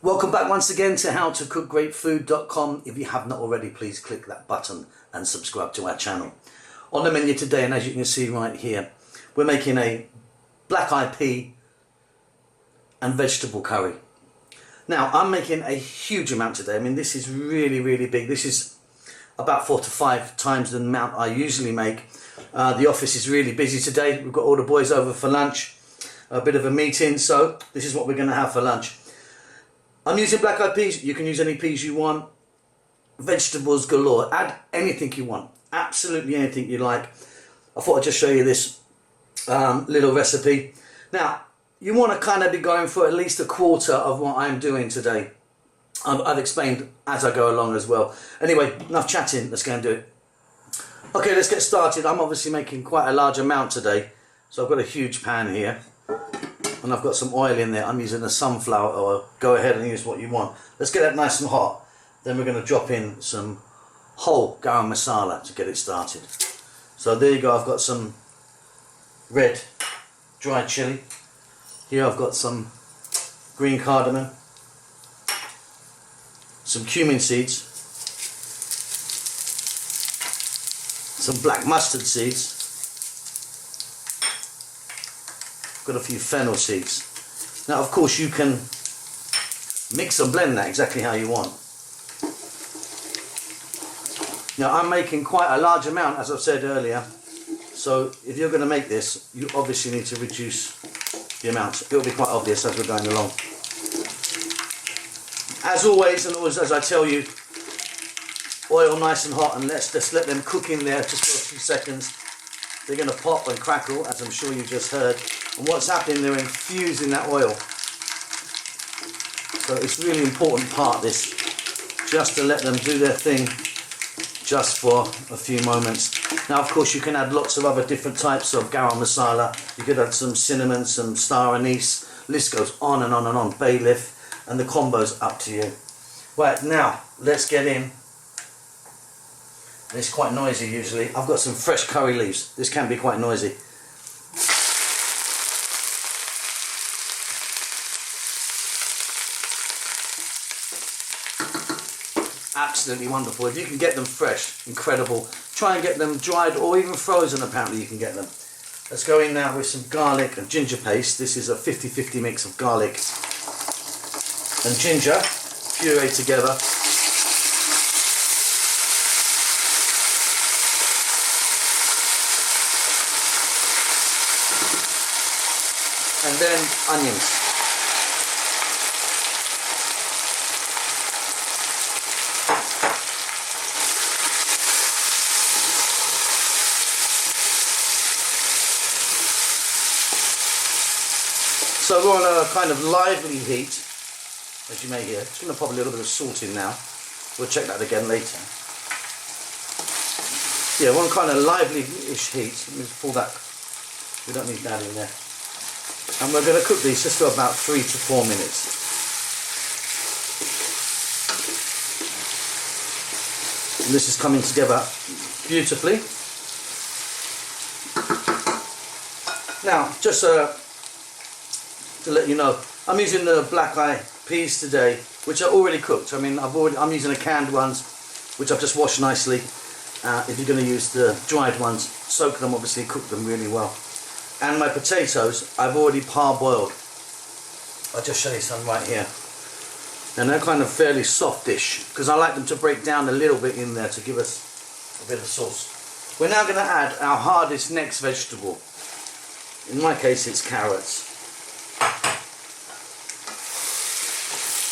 Welcome back once again to howtocookgreatfood.com. If you have not already, please click that button and subscribe to our channel. On the menu today, and as you can see right here, we're making a black eyed pea and vegetable curry. Now, I'm making a huge amount today. I mean, this is really big. This is about 4 to 5 times the amount I usually make. The office is really busy today. We've got all the boys over for lunch, a bit of a meeting, so this is what we're going to have for lunch. I'm using black eyed peas. You can use any peas you want. Vegetables galore. Add anything you want. Absolutely anything you like. I thought I'd just show you this little recipe. Now, you want to kind of be going for at least a quarter of what I'm doing today. I've explained as I go along as well. Anyway, enough chatting. Let's go and do it. Okay, let's get started. I'm obviously making quite a large amount today. So I've got a huge pan here. And I've got some oil in there. I'm using a sunflower oil. Go ahead and use what you want. Let's get that nice and hot. Then we're going to drop in some whole garam masala to get it started. So there you go. I've got some red dried chili. Here I've got some green cardamom, some cumin seeds, some black mustard seeds. Got a few fennel seeds. Now, of course, you can mix and blend that exactly how you want. Now, I'm making quite a large amount, as I've said earlier. So, if you're going to make this, you obviously need to reduce the amount. It'll be quite obvious as we're going along. As always, and always as I tell you, oil nice and hot, and let's just let them cook in there just for a few seconds. They're going to pop and crackle, as I'm sure you just heard. And what's happening, they're infusing that oil. So it's really important part, this, just to let them do their thing just for a few moments. Now, of course, you can add lots of other different types of garam masala. You could add some cinnamon, some star anise. List goes on and on and on. Bay leaf, and the combo's up to you. Right, now, let's get in. It's quite noisy usually. I've got some fresh curry leaves. This can be quite noisy. Absolutely wonderful. If you can get them fresh, incredible. Try and get them dried or even frozen, apparently you can get them. Let's go in now with some garlic and ginger paste. This is a 50-50 mix of garlic and ginger pureed together. And then onions. So we're on a kind of lively heat, as you may hear. Just going to pop a little bit of salt in now. We'll check that again later. Yeah, we're on kind of lively-ish heat. Let me just pull that. We don't need that in there. And we're going to cook these just for about 3 to 4 minutes. And this is coming together beautifully. Now, just to let you know, I'm using the black eye peas today, which are already cooked. I mean, I'm using the canned ones, which I've just washed nicely. If you're going to use the dried ones, soak them, obviously, cook them really well. And my potatoes, I've already parboiled. I'll just show you some right here. And they're kind of fairly softish, because I like them to break down a little bit in there to give us a bit of sauce. We're now going to add our hardest next vegetable. In my case, it's carrots.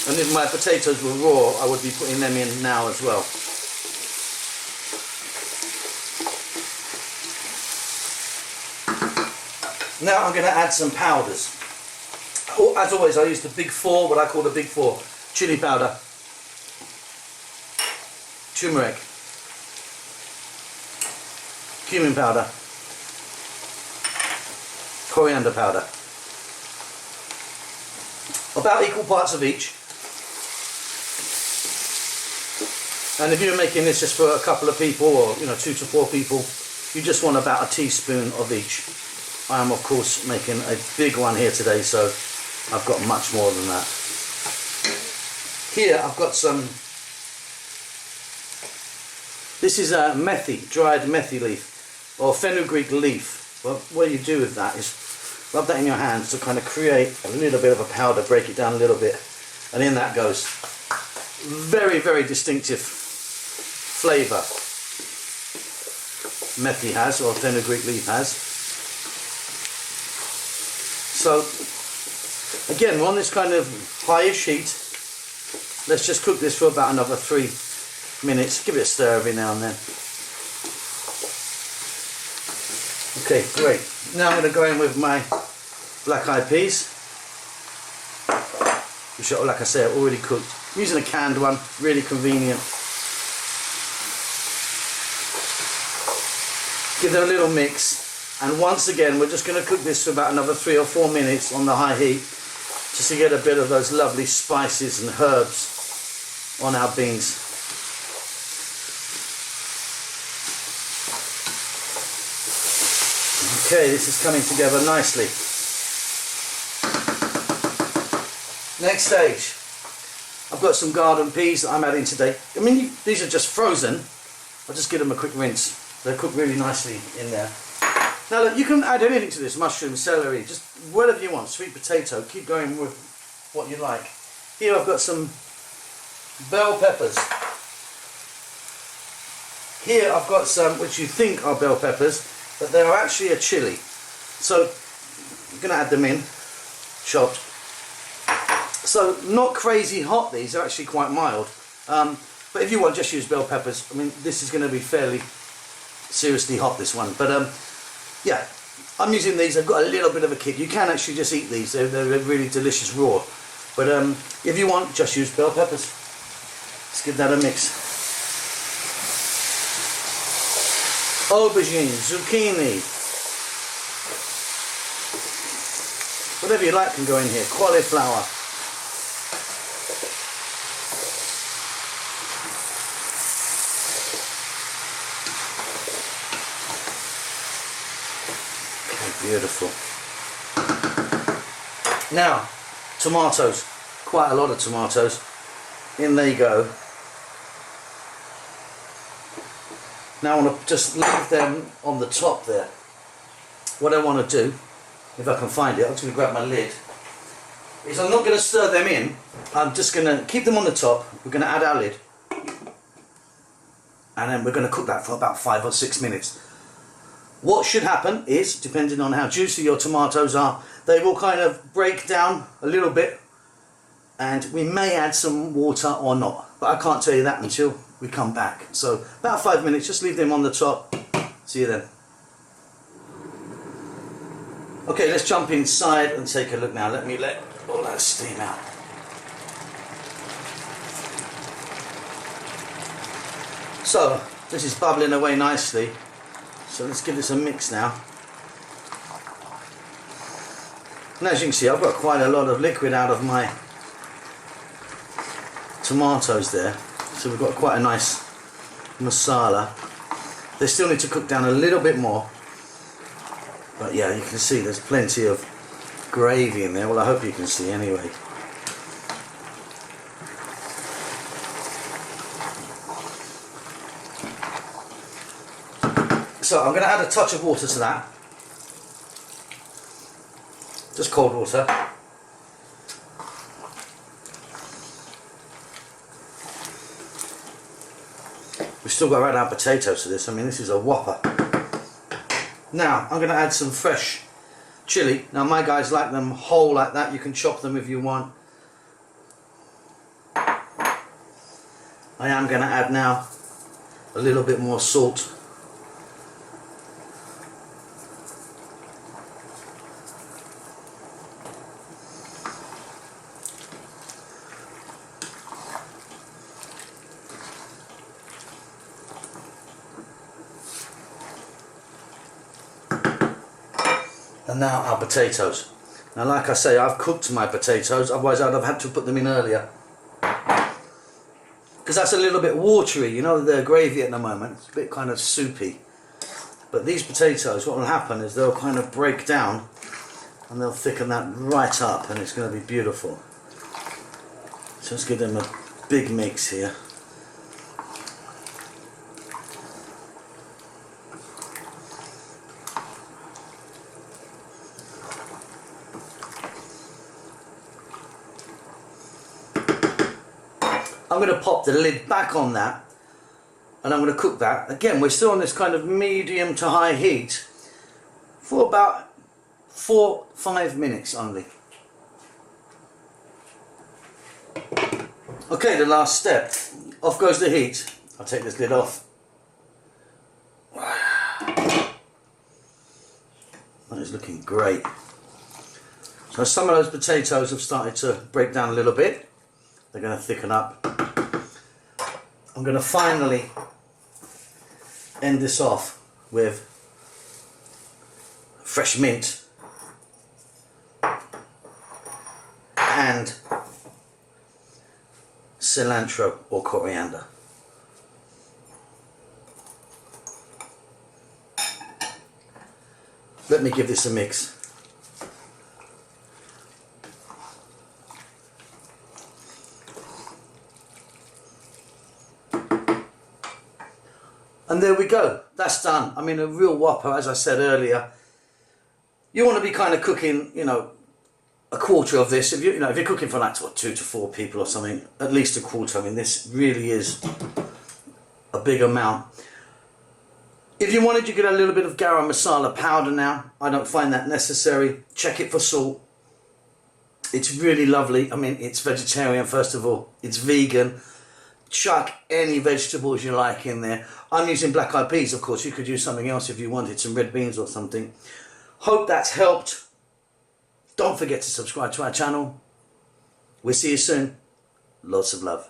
And if my potatoes were raw, I would be putting them in now as well. Now I'm going to add some powders. As always, I use the big 4, what I call the big 4. Chili powder, turmeric, cumin powder, coriander powder. About equal parts of each. And if you're making this just for a couple of people, or 2 to 4 people, you just want about a teaspoon of each. I am of course making a big one here today, so I've got much more than that. Here I've got some, this is a methi, dried methi leaf, or fenugreek leaf. Well, what you do with that is rub that in your hands to kind of create a little bit of a powder, break it down a little bit, and in that goes. Very, very distinctive flavour methi has, or fenugreek leaf has. So again, we're on this kind of highish heat. Let's just cook this for about another 3 minutes. Give it a stir every now and then. Okay, great. Now I'm going to go in with my black eyed peas, which are, like I say, are already cooked. I'm using a canned one, really convenient. Give them a little mix, and once again we're just going to cook this for about another 3 or 4 minutes on the high heat, just to get a bit of those lovely spices and herbs on our beans. Okay, this is coming together nicely. Next stage, I've got some garden peas that I'm adding today. I mean, these are just frozen. I'll just give them a quick rinse. They're cooked really nicely in there. Now look, you can add anything to this, mushroom, celery, just whatever you want, sweet potato, keep going with what you like. Here I've got some bell peppers. Here I've got some which you think are bell peppers, but they are actually a chili. So I'm going to add them in, chopped. So not crazy hot, these are actually quite mild. But if you want, just use bell peppers. I mean, this is going to be fairly seriously hot, this one. But yeah, I'm using these. I've got a little bit of a kick. You can actually just eat these. They're really delicious raw. But if you want, just use bell peppers. Let's give that a mix. Aubergine, zucchini, whatever you like can go in here. Cauliflower. Okay, beautiful. Now, tomatoes. Quite a lot of tomatoes. In they go. Now I want to just leave them on the top there. What I want to do, if I can find it, I'm just going to grab my lid, is I'm not going to stir them in. I'm just going to keep them on the top. We're going to add our lid. And then we're going to cook that for about 5 or 6 minutes. What should happen is, depending on how juicy your tomatoes are, they will kind of break down a little bit. And we may add some water or not. But I can't tell you that until we come back. So about 5 minutes, just leave them on the top. See you then. Okay, let's jump inside and take a look now. Let me let all that steam out. So this is bubbling away nicely. So let's give this a mix now. And as you can see, I've got quite a lot of liquid out of my tomatoes there. So we've got quite a nice masala. They still need to cook down a little bit more. But yeah, you can see there's plenty of gravy in there. Well, I hope you can see anyway. So I'm going to add a touch of water to that. Just cold water. We've still got to add our potatoes to this. I mean, this is a whopper. Now, I'm going to add some fresh chili. Now, my guys like them whole like that. You can chop them if you want. I am going to add now a little bit more salt. And now our potatoes. Now, like I say, I've cooked my potatoes, otherwise I'd have had to put them in earlier. Because that's a little bit watery, you know, the gravy at the moment. It's a bit kind of soupy. But these potatoes, what will happen is they'll kind of break down and they'll thicken that right up and it's going to be beautiful. So let's give them a big mix here. I'm going to pop the lid back on that and I'm going to cook that. Again, we're still on this kind of medium to high heat for about 4-5 minutes only. Okay, the last step. Off goes the heat. I'll take this lid off. That is looking great. So some of those potatoes have started to break down a little bit. They're going to thicken up. I'm going to finally end this off with fresh mint and cilantro or coriander. Let me give this a mix. And there we go, that's done. I mean, a real whopper, as I said earlier. You want to be kind of cooking, you know, a quarter of this. If if you're cooking for like what, 2 to 4 people or something, at least a quarter. I mean, this really is a big amount. If you wanted, you could add a little bit of garam masala powder now. I don't find that necessary. Check it for salt. It's really lovely. I mean, it's vegetarian, first of all. It's vegan. Chuck any vegetables you like in there. I'm using black eyed peas, of course. You could use something else if you wanted, some red beans or something. Hope that's helped. Don't forget to subscribe to our channel. We'll see you soon. Lots of love.